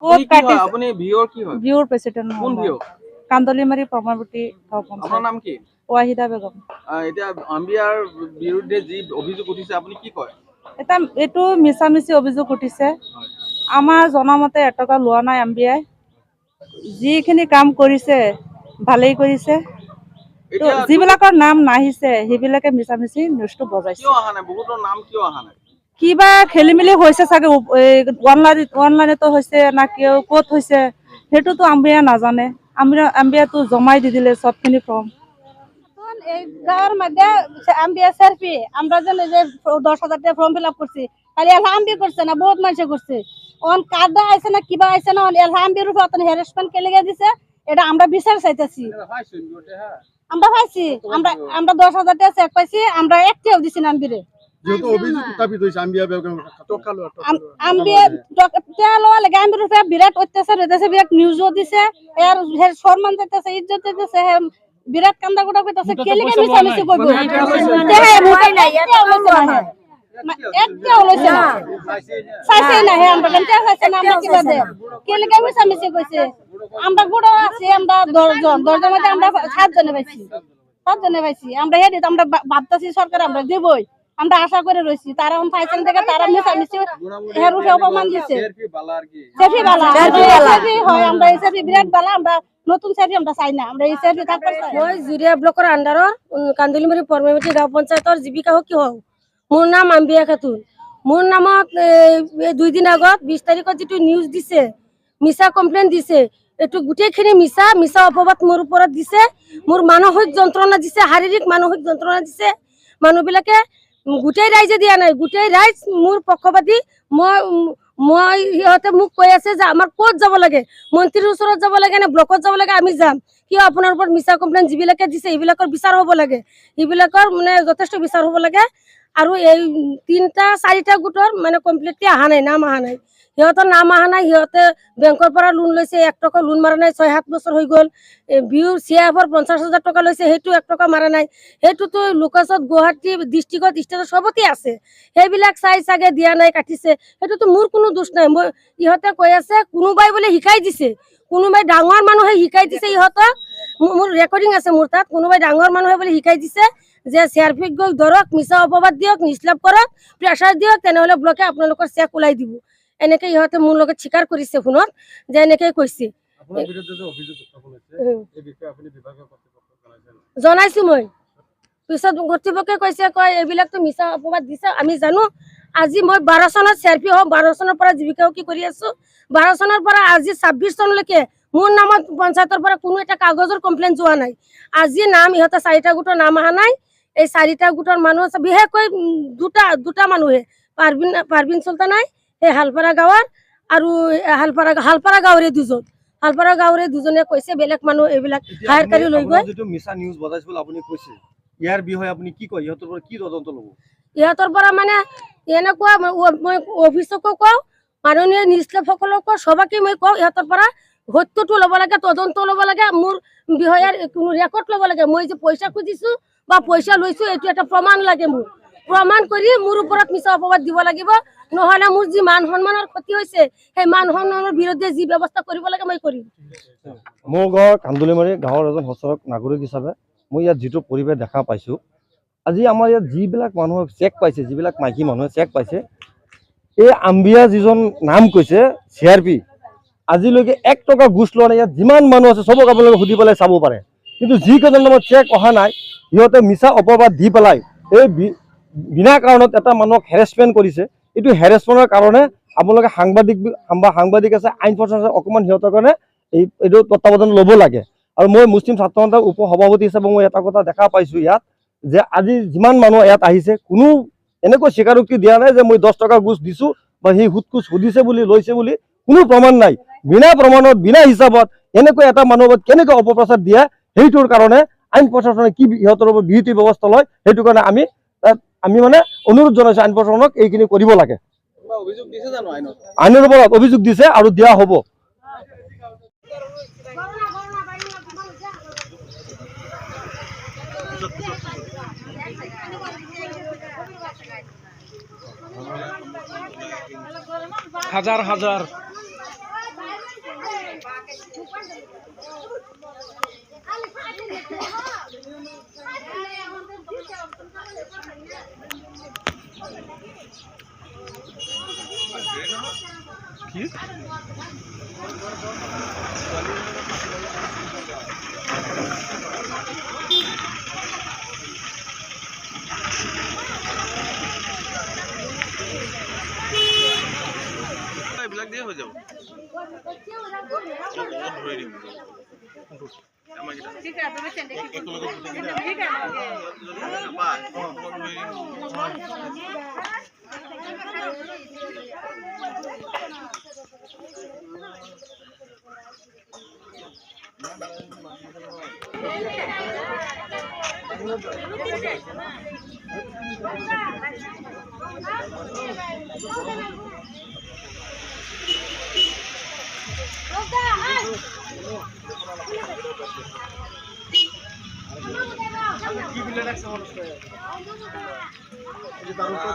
আপুনি কি হয় আপুনি ভিওৰ কি হয় ভিওৰ প্ৰেসিডেন্ট কোন ভিও কান্দলিমাৰি পৰমাৱতী গাঁও আপোনাৰ পঞ্চায়ত নাম কি ওয়াহিদা বেগম এতিয়া আম্বিয়াৰ বিৰুদ্ধে যি অভিযোগ উঠিছে আপুনি কি কয় এটা এটো মিছামিছি অভিযোগ উঠিছে আমাৰ জনামতে এটকা লোৱা নাই আম্বিয়াই যিখিনি কাম কৰিছে ভালেই কৰিছে যিবিলাকৰ নাম নাহিছে সেইবিলাকে মিছামিছি নিউজটো বজাইছে কিয় অহা নাই বহুতৰ নাম কিয় অহা নাই কিবা খেলি মেলি হৈছে চাগে অনলাইনতো হৈছে না কিয় ক'ত হৈছে সেইটোতো আম্বিয়া নাজানে আম্বিয়াতো জমাই দি দিলে সবখিনি ফর্ম এই গাঁৱৰ মধ্যে আম্বিয়া সার্ফি আমরা যে 10,000 টাকা ফর্ম ফিল আপ করছি খালি এলা আম্বি করছে না বহুত মানুষ করছে অন কার্ডা আছে না কিবা আছে না এলা আম্বির উপর অতন হ্যারাসমেন্ট কে লেগে দিছে এটা আমরা বিচার চাইতেছি আমরা পাইছি আমরা 10,000 টাকা চেক পাইছি আমরা একটিও দিছি না আম্বিরে যেহেতু অভিযোগ উত্থাপিত হয়েছে আম্বিয়া বেগম আম্বিয়া টাকা লওয়া লাগে আম্বির উপর বিরাট অত্যাচার হইতেছে বিরাট নিউজও দিছে এর সম্মান দিতেছে ইজ্জত দিতেছে বিরাট কান্দা গোটা কইতাছে কে লিগে মিছামিছি কইব দেহে মোবাইল নাই একটা হইছে না চাইছে না হে আমরা কেন চাইছে না আমরা কিবা দে কে লিগে মিছামিছি কইছে আমরা গোটা আছে আমরা 10 জন মধ্যে আমরা 7 জনে পাইছি আমরা হে দিত আমরা ভাবতাছি সরকার আমরা দেবই আমরা আশা করে রইছি তারা অন পাইছেন থেকে তারা মিছামিছি হের উপরে অপমান দিছে সেফি বালা সেফি হয় আমরা সেফি বিরাট বালা আমরা নতুন সাইডে আমরা চাই না আমরা এই সাইডে থাকতে চাই মই জুরিয়া ব্লকৰ আন্ডাৰৰ কান্দলিমাৰি পৰমাৱতী গাঁও পঞ্চায়তৰ জীৱিকা কি হও মোৰ নাম আম্বিয়া খাতুন মোৰ নামত 2 দিন আগত 20 তাৰিখত যেটো নিউজ দিছে মিছা কমপ্লেইন দিছে এটো গুটেখিনি মিছা অপবাদ মোৰ ওপৰত দিছে মোৰ মানসিক যন্ত্ৰণা দিছে শাৰীৰিক মানসিক যন্ত্ৰণা দিছে মানুহবিলাকে গুটেই ৰাইজে দিয়া নাই গুটেই ৰাইজ মোৰ পক্ষপাতী মই ইহঁতে মোক কৈ আছে যে আমাৰ ক'ত যাব লাগে মন্ত্ৰীৰ ওচৰত যাব লাগে না ব্লকত যাব লাগে আমি যাম কিয় আপোনাৰ ওপৰত মিছা কমপ্লেইন যিবিলাকে দিছে এইবিলাকৰ বিচাৰ হ'ব লাগে এইবিলাকৰ মানে যথেষ্ট বিচাৰ হ'ব লাগে আৰু এই 3টা 4টা গোটৰ মানে কমপ্লিটলি আহা নাই নাম আহা নাই সিহঁতৰ নাম আহা নাই সিহঁতে বেংকৰ পৰা লোন লৈছে 1 টকা লোন মাৰা নাই 6-7 বছৰ হৈ গ'ল বিউ সিএফৰ 50,000 টকা লৈছে হেতু 1 টকা মাৰা নাই হেতুটো লোকাছত গুৱাহাটী ডিস্ট্ৰিক্টত ষ্টেটত সবতে আছে সেইবিলাক চাই চাগে দিয়া নাই কাটিছে হেতুটো মোৰ কোনো দোষ নাই মই ইহঁতে কৈ আছে কোনোবাই বলে শিকাই দিছে কোনোবাই ডাঙৰ মানুহে শিকাই দিছে ইহঁতক মোৰ ৰেকৰ্ডিং আছে মোৰ তাত কোনোবাই ডাঙৰ মানুহে বলে শিকাই দিছে যে সাৰ্ফিক গৈ ধৰক মিছা অপবাদ দিয়ক নিষ্লাপ কৰক প্ৰেছাৰ দিয়ক তেনেহলে ব্লকে আপোনালোকৰ চেক ওলাই দিব এনেকে ইহঁতে মোৰ লগত স্বীকাৰ কৰিছে ফোনত যে এনেকে কৈছে আপোনাৰ বিৰুদ্ধে যে অভিযোগ উত্থাপন হৈছে এই বিষয়ে আপুনি বিভাগীয় কৰ্তৃপক্ষক জনাইছো মই পিছত কৰ্তৃপক্ষে কৈছে কয় এইবিলাকতো মিছা অপবাদ দিছে আমি জানো আজি মই 12 চনত সার্ফি হও 12 চনৰ পৰা জীৱিকা কি কৰি আছো 12 চনৰ পৰা আজি 26 চনলৈকে মোৰ নামত পঞ্চায়তৰ পৰা কোনো এটা কাগজৰ কমপ্লেইন যোৱা নাই আজি নাম ইহঁতে 4টা গোটৰ নাম আহা নাই এই 4টা গোটৰ মানুহ আছে বিশেষকৈ দুটা মানুহে পাৰবিন সুলতানাই এই হালপাৰা গাঁৱৰ আৰু হালপাৰা গাঁৱৰে দুজনে কৈছে বেলেগ মানুহ এইবিলাক হায়াৰ কৰি লৈ গৈ যেটো মিছা নিউজ বজাইছিল আপুনি কৈছে ইয়াৰ বিষয়ে আপুনি কি কয় ইহঁতৰ পৰা কি তদন্ত ল'ব ইহঁতৰ পৰা মানে এনেকুৱা মই অফিচকো কওঁ মাননীয় নিষ্ঠসকলক সবাকে মই কওঁ ইহঁতৰ পৰা সত্যটো ল'ব লাগে তদন্ত ল'ব লাগে মোৰ বিষয়াৰ কোনো ৰেকৰ্ড ল'ব লাগে মই যে পইচা খুজিছো বা পইচা লৈছো এইটো এটা প্ৰমাণ লাগে মোৰ প্ৰমাণ কৰি মোৰ ওপৰত মিছা অপবাদ দিব লাগিব নহলে মোৰ যি মান সন্মানৰ ক্ষতি হৈছে সেই মান সন্মানৰ বিৰুদ্ধে যি ব্যৱস্থা কৰিব লাগে মই কৰিম মোৰ গাঁৱৰ কান্দলিমাৰি গাঁৱৰ এজন সচৰক নাগৰিক হিচাপে মই ইয়াত যিটো পৰিৱেশ দেখা পাইছোঁ আজি আমাৰ ইয়াত যিবিলাক মানুহে চেক পাইছে যিবিলাক মাইকী মানুহে চেক পাইছে এই আম্বিয়া যিজন নাম কৈছে সিআৰপি আজিলৈকে 1 টকা ঘুষ লোৱা নাই ইয়াত যিমান মানুহ আছে সবক আপোনালোকে সুধি পেলাই চাব পাৰে কিন্তু যিকেইজন নামত চেক অহা নাই সিহঁতে মিছা অপবাদ দি পেলাই এই বিনা কাৰণত এটা মানুহক হেৰেছমেণ্ট কৰিছে এইটো হেৰেছমেণ্টৰ কাৰণে আপোনালোকে সাংবাদিক আছে আইন প্ৰশাসন অকণমান সিহঁতৰ কাৰণে এইটো তত্ত্বাৱধান ল'ব লাগে আৰু মই মুছলিম ছাত্ৰ সন্থাৰ উপ সভাপতি হিচাপে মই এটা কথা দেখা পাইছোঁ ইয়াত যে আজি যিমান মানুহ ইয়াত আহিছে কোনো এনেকৈ স্বীকাৰোক্তি দিয়া নাই যে মই 10 টকা ঘুষ দিছোঁ বা সেই সুদকুচ সুধিছে বুলি লৈছে বুলি কোনো প্ৰমাণ নাই বিনা প্ৰমাণত বিনা হিচাপত এনেকৈ এটা মানুহৰ কেনেকৈ অপপ্ৰচাৰ দিয়ে সেইটোৰ কাৰণে আইন প্ৰশাসনে কি ইহঁতৰ ওপৰত বিহিত ব্যৱস্থা লয় সেইটো কাৰণে আমি মানে অনুৰোধ জনাইছোঁ আইন প্ৰশাসনক এইখিনি কৰিব লাগে আইনৰ ওপৰত অভিযোগ দিছে আৰু দিয়া হ'ব হাজাৰ এইবিলাক দিয়ে হৈ যাব ধৰি দিম কি বিলে ৰাখছে মানুষ এই যে তাৰ উপৰ